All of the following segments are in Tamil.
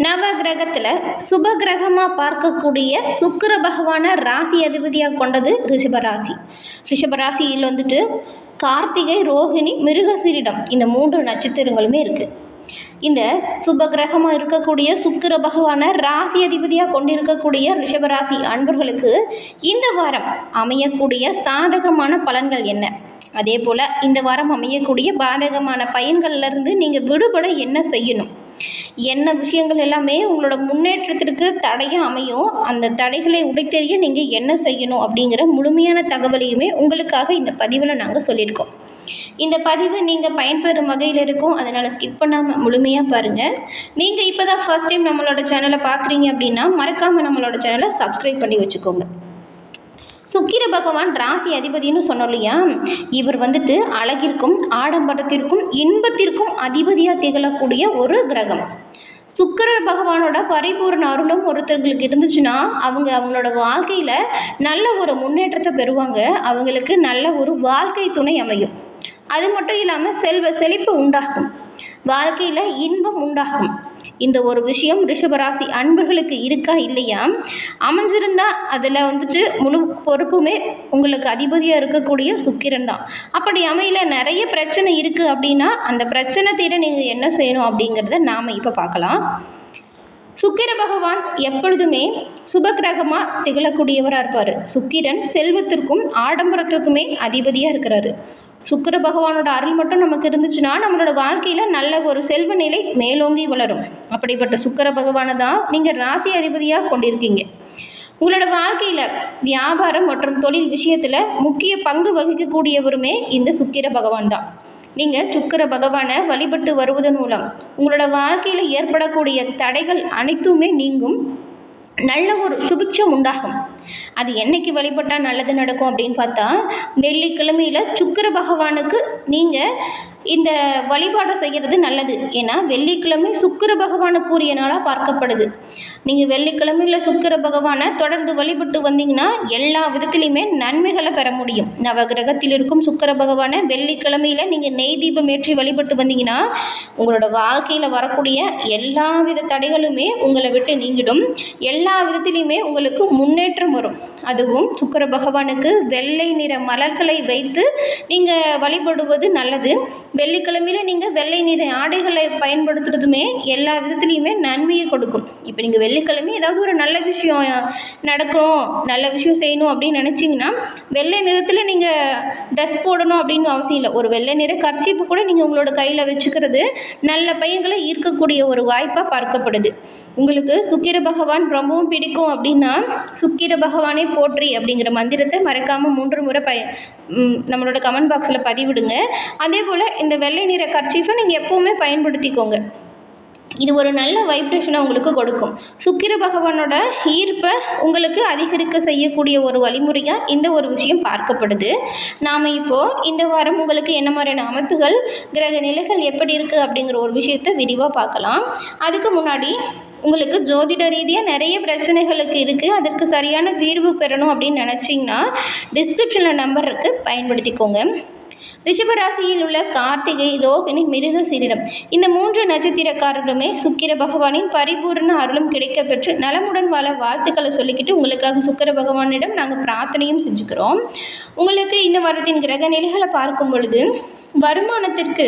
நவ கிரகத்தில் சுப கிரகமாக பார்க்கக்கூடிய சுக்கிர பகவானை ராசி அதிபதியாக கொண்டது ரிஷபராசி. ரிஷபராசியில் வந்துட்டு கார்த்திகை, ரோஹிணி, மிருகசீரிடம் இந்த 3 நட்சத்திரங்களுமே இருக்குது. இந்த சுப கிரகமாக இருக்கக்கூடிய சுக்கிர பகவானை ராசி அதிபதியாக கொண்டிருக்கக்கூடிய ரிஷபராசி அன்பர்களுக்கு இந்த வாரம் அமையக்கூடிய சாதகமான பலன்கள் என்ன, அதே போல் இந்த வாரம் அமையக்கூடிய பாதகமான பயன்கள்லேருந்து நீங்கள் விடுபட என்ன செய்யணும், என்ன விஷயங்கள் எல்லாமே உங்களோட முன்னேற்றத்திற்கு தடையாக அமையும், அந்த தடைகளை உடைத்தெறிய நீங்கள் என்ன செய்யணும் அப்படிங்கிற முழுமையான தகவலையுமே உங்களுக்காக இந்த பதிவில் நாங்கள் சொல்லியிருக்கோம். இந்த பதிவு நீங்கள் பயன்பெறும் வகையில் இருக்கும், அதனால் ஸ்கிப் பண்ணாமல் முழுமையாக பாருங்கள். நீங்கள் இப்போ தான் ஃபர்ஸ்ட் டைம் நம்மளோட சேனலை பார்க்குறீங்க அப்படின்னா மறக்காமல் நம்மளோட சேனலை சப்ஸ்கிரைப் பண்ணி வச்சுக்கோங்க. சுக்கிர பகவான் ராசி அதிபதினு சொன்னோம் இல்லையா, இவர் வந்துட்டு அழகிற்கும் ஆடம்பரத்திற்கும் இன்பத்திற்கும் அதிபதியாக திகழக்கூடிய ஒரு கிரகம். சுக்கிர பகவானோட பரிபூர்ண அருளும் ஒருத்தர்களுக்கு இருந்துச்சுன்னா அவங்களோட வாழ்க்கையில் நல்ல ஒரு முன்னேற்றத்தை பெறுவாங்க. அவங்களுக்கு நல்ல ஒரு வாழ்க்கை துணை அமையும். அது மட்டும் இல்லாமல் செல்வ செழிப்பு உண்டாகும், வாழ்க்கையில் இன்பம் உண்டாகும். இந்த ஒரு விஷயம் ரிஷபராசி அன்பர்களுக்கு இருக்கா இல்லையா, அமைஞ்சிருந்தா அதில் வந்துட்டு முழு பொறுப்புமே உங்களுக்கு அதிபதியாக இருக்கக்கூடிய சுக்கிரன் தான். அப்படி அமையில நிறைய பிரச்சனை இருக்குது அப்படின்னா அந்த பிரச்சனை தீர நீங்கள் என்ன செய்யணும் அப்படிங்கிறத நாம் இப்போ பார்க்கலாம். சுக்கிர பகவான் எப்பொழுதுமே சுபகிரகமாக திகழக்கூடியவராக இருப்பார். சுக்கிரன் செல்வத்திற்கும் ஆடம்பரத்திற்குமே அதிபதியாக இருக்கிறாரு. சுக்கிர பகவானோட அருள் மட்டும் நமக்கு இருந்துச்சுன்னா நம்மளோட வாழ்க்கையில் நல்ல ஒரு செல்வ நிலை மேலோங்கி வளரும். அப்படிப்பட்ட சுக்கிர பகவானை தான் நீங்கள் ராசி அதிபதியாக கொண்டிருக்கீங்க. உங்களோட வாழ்க்கையில் வியாபாரம் மற்றும் தொழில் விஷயத்தில் முக்கிய பங்கு வகிக்கக்கூடியவருமே இந்த சுக்கிர பகவான் தான். நீங்கள் சுக்கிர பகவானை வழிபட்டு வருவதன் மூலம் உங்களோட வாழ்க்கையில் ஏற்படக்கூடிய தடைகள் அனைத்துமே நீங்கும், நல்ல ஒரு சுபிட்சம் உண்டாகும். அது என்னைக்கு வழிபட்டால் நல்லது நடக்கும் அப்படின்னு பார்த்தா, வெள்ளிக்கிழமையில் சுக்கிர பகவானுக்கு நீங்கள் இந்த வழிபாடை செய்கிறது நல்லது. ஏன்னா வெள்ளிக்கிழமை சுக்கிர பகவானுக்குரிய நாளாக பார்க்கப்படுது. நீங்கள் வெள்ளிக்கிழமையில் சுக்கிர பகவானை தொடர்ந்து வழிபட்டு வந்தீங்கன்னா எல்லா விதத்துலையுமே நன்மைகளை பெற முடியும். நவகிரகத்தில் இருக்கும் சுக்கிர பகவானை வெள்ளிக்கிழமையில் நீங்கள் நெய் தீபம் ஏற்றி வழிபட்டு வந்தீங்கன்னா உங்களோட வாழ்க்கையில் வரக்கூடிய எல்லா வித தடைகளுமே உங்களை விட்டு நீங்கிடும். எல்லா விதத்துலையுமே உங்களுக்கு முன்னேற்றம் வரும். அதுவும் சுக்கிர பகவானுக்கு வெள்ளை நிற மலர்களை வைத்து நீங்கள் வழிபடுவது நல்லது. வெள்ளிக்கிழமையில் நீங்கள் வெள்ளை நிற ஆடைகளை பயன்படுத்துறதுமே எல்லா விதத்துலையுமே நன்மையை கொடுக்கும். இப்போ நீங்கள் வெள்ளிக்கிழமை ஏதாவது ஒரு நல்ல விஷயம் நடக்கணும், நல்ல விஷயம் செய்யணும் அப்படின்னு நினச்சிங்கன்னா வெள்ளை நிறத்தில் நீங்கள் ட்ரெஸ் போடணும் அப்படின்னு அவசியம் இல்லை. ஒரு வெள்ளை நிற கர்ச்சீப்பு கூட நீங்கள் உங்களோட கையில் வச்சுக்கிறது நல்ல பையன்களை ஈர்க்கக்கூடிய ஒரு வாய்ப்பாக பார்க்கப்படுது. உங்களுக்கு சுக்கிர பகவான் ரொம்பவும் பிடிக்கும் அப்படின்னா சுக்கிர பகவானே போற்றி அப்படிங்கிற மந்திரத்தை மறக்காமல் 3 முறை நம்மளோட கமெண்ட் பாக்ஸில் பதிவிடுங்க. அதே போல் இந்த வெள்ளை நிற கர்ச்சீஃபை நீங்கள் எப்போவுமே பயன்படுத்திக்கோங்க. இது ஒரு நல்ல வைப்ரேஷனை உங்களுக்கு கொடுக்கும். சுக்கிர பகவானோட ஈர்ப்பை உங்களுக்கு அதிகரிக்க செய்யக்கூடிய ஒரு வழிமுறையாக இந்த ஒரு விஷயம் பார்க்கப்படுது. நாம் இப்போது இந்த வாரம் உங்களுக்கு என்ன மாதிரியான அமைப்புகள், கிரக நிலைகள் எப்படி இருக்குது அப்படிங்கிற ஒரு விஷயத்தை விரிவாக பார்க்கலாம். அதுக்கு முன்னாடி உங்களுக்கு ஜோதிட ரீதியாக நிறைய பிரச்சனைகளுக்கு இருக்குது, அதற்கு சரியான தீர்வு பெறணும் அப்படின்னு நினச்சிங்கன்னா டிஸ்கிரிப்ஷனில் நம்பர் இருக்குது, பயன்படுத்திக்கோங்க. ரிஷபராசியில் உள்ள கார்த்திகை, ரோகிணி, மிருகசீரிடம் இந்த 3 நட்சத்திரக்காரர்களுமே சுக்கிர பகவானின் பரிபூர்ண அருளும் கிடைக்க பெற்று நலமுடன் வாழ வாழ்த்துக்களை சொல்லிக்கிட்டு உங்களுக்காக சுக்கிர பகவானிடம் நாங்கள் பிரார்த்தனையும் செஞ்சுக்கிறோம். உங்களுக்கு இந்த வாரத்தின் கிரக நிலைகளை பார்க்கும் பொழுது வருமானத்திற்கு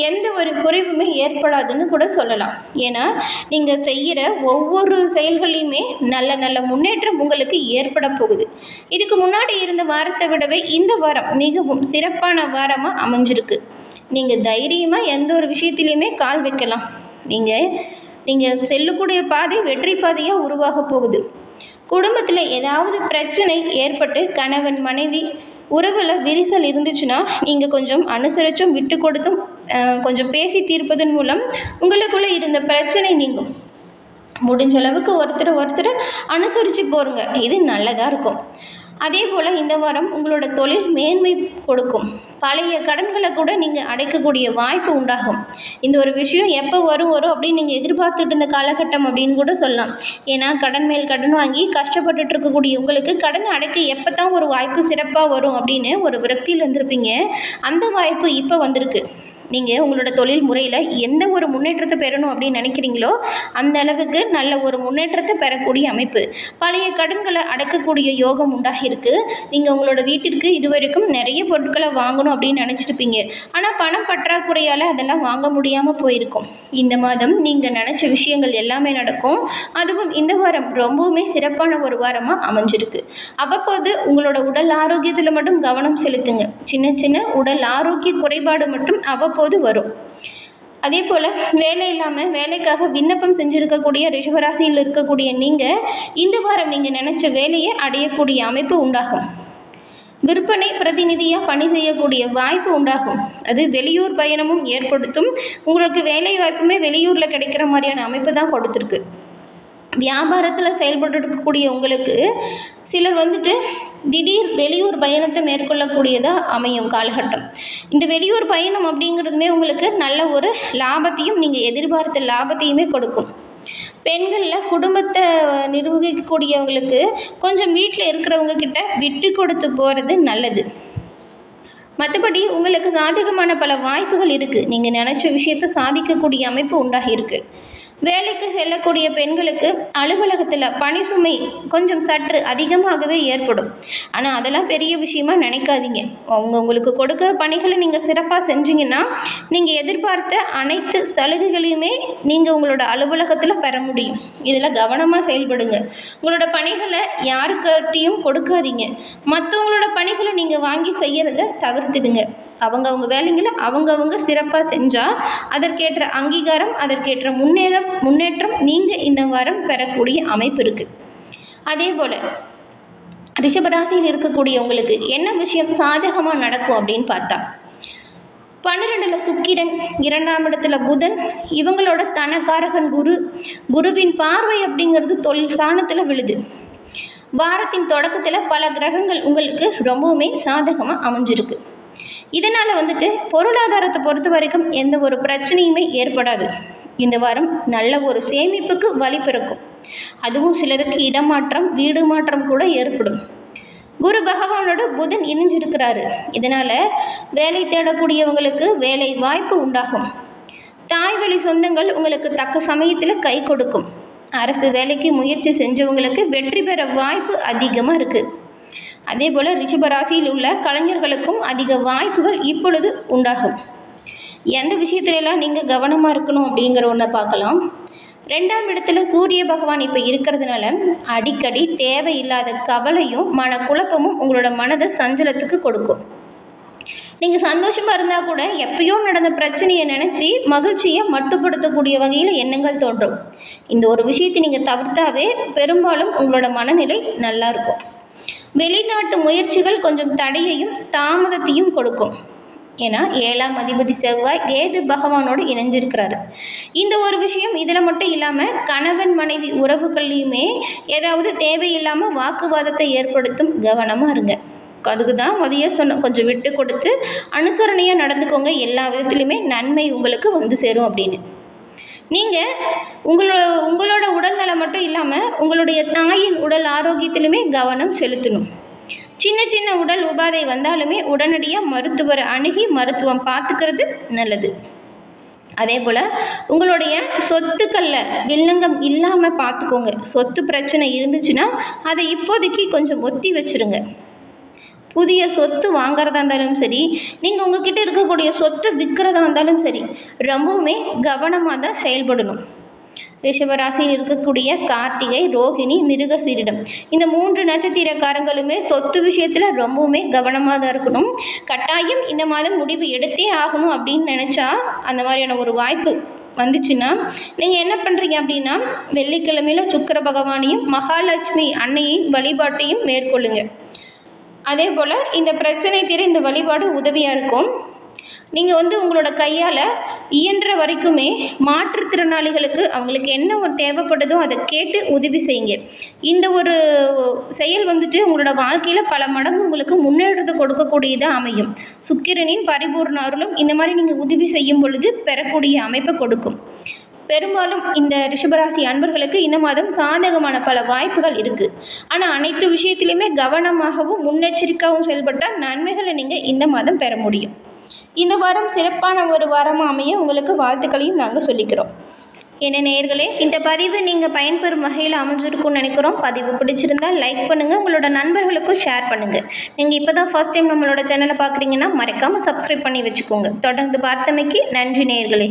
எந்த ஒரு குறைவுமே ஏற்படாதுன்னு கூட சொல்லலாம். ஏன்னா நீங்கள் செய்கிற ஒவ்வொரு செயல்களையுமே நல்ல நல்ல முன்னேற்றம் உங்களுக்கு ஏற்பட போகுது. இதுக்கு முன்னாடி இருந்த வாரத்தை விடவே இந்த வாரம் மிகவும் சிறப்பான வாரமாக அமைஞ்சிருக்கு. நீங்கள் தைரியமாக எந்த ஒரு விஷயத்திலையுமே கால் வைக்கலாம். நீங்கள் செல்லக்கூடிய பாதை வெற்றி பாதையாக உருவாக போகுது. குடும்பத்தில் ஏதாவது பிரச்சனை ஏற்பட்டு கணவன் மனைவி உறவில் விரிசல் இருந்துச்சுன்னா நீங்கள் கொஞ்சம் அனுசரிச்சும் விட்டு கொடுத்தும் கொஞ்சம் பேசி தீர்ப்பதன் மூலம் உங்களுக்குள்ளே இருந்த பிரச்சனை நீங்கும். முடிஞ்ச அளவுக்கு ஒருத்தரை அனுசரித்து போருங்க, இது நல்லதாக இருக்கும். அதே போல் இந்த வாரம் உங்களோட தொழில் மேன்மை கொடுக்கும். பழைய கடன்களை கூட நீங்கள் அடைக்கக்கூடிய வாய்ப்பு உண்டாகும். இந்த ஒரு விஷயம் எப்போ வரும் அப்படின்னு நீங்கள் எதிர்பார்த்துட்டு இருந்த காலகட்டம் அப்படின்னு கூட சொல்லலாம். ஏன்னா கடன் மேல் கடன் வாங்கி கஷ்டப்பட்டுட்டு இருக்கக்கூடிய உங்களுக்கு கடன் அடைக்க எப்போ தான் ஒரு வாய்ப்பு சிறப்பாக வரும் அப்படின்னு ஒரு விரக்தியில் இருந்திருப்பீங்க. அந்த வாய்ப்பு இப்போ வந்திருக்கு. நீங்கள் உங்களோட தொழில் முறையில் எந்த ஒரு முன்னேற்றத்தை பெறணும் அப்படின்னு நினைக்கிறீங்களோ அந்த அளவுக்கு நல்ல ஒரு முன்னேற்றத்தை பெறக்கூடிய அமைப்பு. பழைய கடன்களை அடக்கக்கூடிய யோகம் உண்டாகிருக்கு. நீங்கள் உங்களோட வீட்டிற்கு இதுவரைக்கும் நிறைய பொருட்களை வாங்கணும் அப்படின்னு நினச்சிருப்பீங்க. ஆனால் பணம் பற்றாக்குறையால் அதெல்லாம் வாங்க முடியாமல் போயிருக்கும். இந்த மாதம் நீங்கள் நினச்ச விஷயங்கள் எல்லாமே நடக்கும். அதுவும் இந்த வாரம் ரொம்பவுமே சிறப்பான ஒரு வாரமாக அமைஞ்சிருக்கு. அவ்வப்போது உங்களோட உடல் ஆரோக்கியத்தில் மட்டும் கவனம் செலுத்துங்க. சின்ன சின்ன உடல் ஆரோக்கிய குறைபாடு மட்டும் அவ்வப்போது வரும். அதே போல் வேலை இல்லாமல் வேலைக்காக விண்ணப்பம் செஞ்சுருக்கக்கூடிய ரிஷபராசியில் இருக்கக்கூடிய நீங்கள் இந்த வாரம் நீங்கள் நினச்ச வேலையை அடையக்கூடிய அமைப்பு உண்டாகும். விற்பனை பிரதிநிதியாக பணி செய்யக்கூடிய வாய்ப்பு உண்டாகும். அது வெளியூர் பயணமும் ஏற்படுத்தும். உங்களுக்கு வேலை வாய்ப்புமே வெளியூரில் கிடைக்கிற மாதிரியான அமைப்பு தான் கொடுத்துருக்கு. வியாபாரத்தில் செயல்பட்டு இருக்கக்கூடிய உங்களுக்கு சிலர் திடீர் வெளியூர் பயணத்தை மேற்கொள்ளக்கூடியதாக அமையும் காலகட்டம். இந்த வெளியூர் பயணம் அப்படிங்கிறதுமே உங்களுக்கு நல்ல ஒரு லாபத்தையும் நீங்கள் எதிர்பார்த்த லாபத்தையுமே கொடுக்கும். பெண்களில் குடும்பத்தை நிர்வகிக்கக்கூடியவங்களுக்கு கொஞ்சம் வீட்டில் இருக்கிறவங்க கிட்ட விட்டு கொடுத்து போகிறது நல்லது. மற்றபடி உங்களுக்கு சாதகமான பல வாய்ப்புகள் இருக்குது. நீங்கள் நினச்ச விஷயத்தை சாதிக்கக்கூடிய அமைப்பு உண்டாகியிருக்கு. வேலைக்கு செல்லக்கூடிய பெண்களுக்கு அலுவலகத்தில் பணி சுமை கொஞ்சம் சற்று அதிகமாகவே ஏற்படும். ஆனால் அதெல்லாம் பெரிய விஷயமா நினைக்காதீங்க. உங்களுக்கு கொடுக்குற பணிகளை நீங்கள் சிறப்பாக செஞ்சீங்கன்னா நீங்கள் எதிர்பார்த்த அனைத்து சலுகைகளையுமே நீங்கள் உங்களோட அலுவலகத்தில் பெற முடியும். இதில் கவனமாக செயல்படுங்க. உங்களோட பணிகளை யாருக்கிட்டையும் கொடுக்காதீங்க. மற்றவங்களோட பணிகளை நீங்கள் வாங்கி செய்கிறத தவிர்த்துடுங்க. அவங்கவுங்க வேலைங்களை அவங்கவுங்க சிறப்பாக செஞ்சால் அதற்கேற்ற அங்கீகாரம், அதற்கேற்ற முன்னேற்றம் நீங்கள் இந்த வாரம் பெறக்கூடிய அமைப்பு இருக்குது. அதே போல் ரிஷபராசியில் இருக்கக்கூடியவங்களுக்கு என்ன விஷயம் சாதகமாக நடக்கும் அப்படின்னு பார்த்தா, 12ல் சுக்கிரன், 2ஆம் இடத்துல புதன், இவங்களோட தனகாரகன் குருவின் பார்வை அப்படிங்கிறது தொழில் ஸ்தானத்தில் விழுது. வாரத்தின் தொடக்கத்தில் பல கிரகங்கள் உங்களுக்கு ரொம்பவுமே சாதகமாக அமைஞ்சிருக்கு. இதனால் பொருளாதாரத்தை பொறுத்த வரைக்கும் எந்த ஒரு பிரச்சனையுமே ஏற்படாது. இந்த வாரம் நல்ல ஒரு சேமிப்புக்கு வழி பிறக்கும். அதுவும் சிலருக்கு இடமாற்றம், வீடு மாற்றம் கூட ஏற்படும். குரு பகவானோட புதன் இணைஞ்சிருக்கிறாரு. இதனால் வேலை தேடக்கூடியவங்களுக்கு வேலை வாய்ப்பு உண்டாகும். தாய் வழி சொந்தங்கள் உங்களுக்கு தக்க சமயத்தில் கை கொடுக்கும். அரசு வேலைக்கு முயற்சி செஞ்சவங்களுக்கு வெற்றி பெற வாய்ப்பு அதிகமாக இருக்குது. அதே போல் ரிஷபராசியில் உள்ள கலைஞர்களுக்கும் அதிக வாய்ப்புகள் இப்பொழுது உண்டாகும். எந்த விஷயத்துலலாம் நீங்கள் கவனமாக இருக்கணும் அப்படிங்கிற ஒன்றை பார்க்கலாம். 2ஆம் இடத்துல சூரிய பகவான் இப்போ இருக்கிறதுனால அடிக்கடி தேவையில்லாத கவலையும் மனக்குழப்பமும் உங்களோட மனதை சஞ்சலத்துக்கு கொடுக்கும். நீங்கள் சந்தோஷமாக இருந்தால் கூட எப்பயோ நடந்த பிரச்சனையை நினச்சி மகிழ்ச்சியை மட்டுப்படுத்தக்கூடிய வகையில் எண்ணங்கள் தோன்றும். இந்த ஒரு விஷயத்தை நீங்கள் தவிர்த்தாவே பெரும்பாலும் உங்களோட மனநிலை நல்லா இருக்கும். வெளிநாட்டு முயற்சிகள் கொஞ்சம் தடையையும் தாமதத்தையும் கொடுக்கும். ஏன்னா 7ஆம் அதிபதி செவ்வாய் கேது பகவானோடு இணைஞ்சிருக்கிறாரு. இந்த ஒரு விஷயம் இதில் மட்டும் இல்லாமல் கணவன் மனைவி உறவுகள்லையுமே ஏதாவது தேவையில்லாமல் வாக்குவாதத்தை ஏற்படுத்தும். கவனமாக இருங்க. அதுக்கு தான் முதைய சொன்ன, கொஞ்சம் விட்டு கொடுத்து அனுசரணையாக நடந்துக்கோங்க. எல்லா விதத்துலையுமே நன்மை உங்களுக்கு சேரும் அப்படின்னு. நீங்கள் உங்களோட உடல்நலம் மட்டும் இல்லாமல் உங்களுடைய தாயின் உடல் ஆரோக்கியத்திலுமே கவனம் செலுத்தணும். சின்ன சின்ன உடல் உபாதை வந்தாலுமே உடனடியாக மருத்துவரை அணுகி மருத்துவம் பார்த்துக்கிறது நல்லது. அதே போல் உங்களுடைய சொத்துக்களில் வில்லங்கம் இல்லாமல் பார்த்துக்கோங்க. சொத்து பிரச்சனை இருந்துச்சுன்னா அதை இப்போதைக்கு கொஞ்சம் ஒத்தி வச்சுருங்க. புதிய சொத்து வாங்குறதா இருந்தாலும் சரி, நீங்கள் உங்ககிட்ட இருக்கக்கூடிய சொத்து விற்கிறதா இருந்தாலும் சரி, ரொம்பவுமே கவனமாக தான் செயல்படணும். ரிஷபராசியில் இருக்கக்கூடிய கார்த்திகை, ரோகிணி, மிருகசீரிடம் இந்த 3 நட்சத்திரக்காரங்களுமே சொத்து விஷயத்தில் ரொம்பவுமே கவனமாக தான் இருக்கணும். கட்டாயம் இந்த மாதம் முடிவு எடுத்தே ஆகணும் அப்படின்னு நினச்சா அந்த மாதிரியான ஒரு வாய்ப்பு வந்துச்சுன்னா நீங்கள் என்ன பண்ணுறீங்க அப்படின்னா, வெள்ளிக்கிழமையில் சுக்கிர பகவானையும் மகாலட்சுமி அன்னையின் வழிபாட்டையும் மேற்கொள்ளுங்க. அதே போல் இந்த பிரச்சனை தீர இந்த வழிபாடு உதவியாக இருக்கும். நீங்கள் உங்களோட கையால் இயன்ற வரைக்குமே மாற்றுத்திறனாளிகளுக்கு அவங்களுக்கு என்ன ஒரு தேவைப்படுதோ அதை கேட்டு உதவி செய்யுங்க. இந்த ஒரு செயல் உங்களோட வாழ்க்கையில் பல மடங்கு உங்களுக்கு முன்னேற்றத்தை கொடுக்கக்கூடியதாக அமையும். சுக்கிரனின் பரிபூர்ண அருளும் இந்த மாதிரி நீங்கள் உதவி செய்யும் பொழுது பெறக்கூடிய அமைப்பை கொடுக்கும். பெரும்பாலும் இந்த ரிஷபராசி அன்பர்களுக்கு இந்த மாதம் சாதகமான பல வாய்ப்புகள் இருக்குது. ஆனால் அனைத்து விஷயத்திலையுமே கவனமாகவும் முன்னெச்சரிக்கையாகவும் செயல்பட்டால் நன்மைகளை நீங்கள் இந்த மாதம் பெற முடியும். இந்த வாரம் சிறப்பான ஒரு வாரமாக அமைய உங்களுக்கு வாழ்த்துக்களையும் நாங்கள் சொல்லிக்கிறோம். என்ன நேயர்களே, இந்த பதிவு நீங்கள் பயன்பெறும் வகையில் அமைஞ்சிருக்கும்னு நினைக்கிறோம். பதிவு பிடிச்சிருந்தால் லைக் பண்ணுங்கள், உங்களோட நண்பர்களுக்கும் ஷேர் பண்ணுங்கள். நீங்கள் இப்போ தான் ஃபர்ஸ்ட் டைம் நம்மளோட சேனலை பார்க்குறீங்கன்னா மறக்காமல் சப்ஸ்கிரைப் பண்ணி வச்சுக்கோங்க. தொடர்ந்து பார்த்தமைக்கு நன்றி நேயர்களே.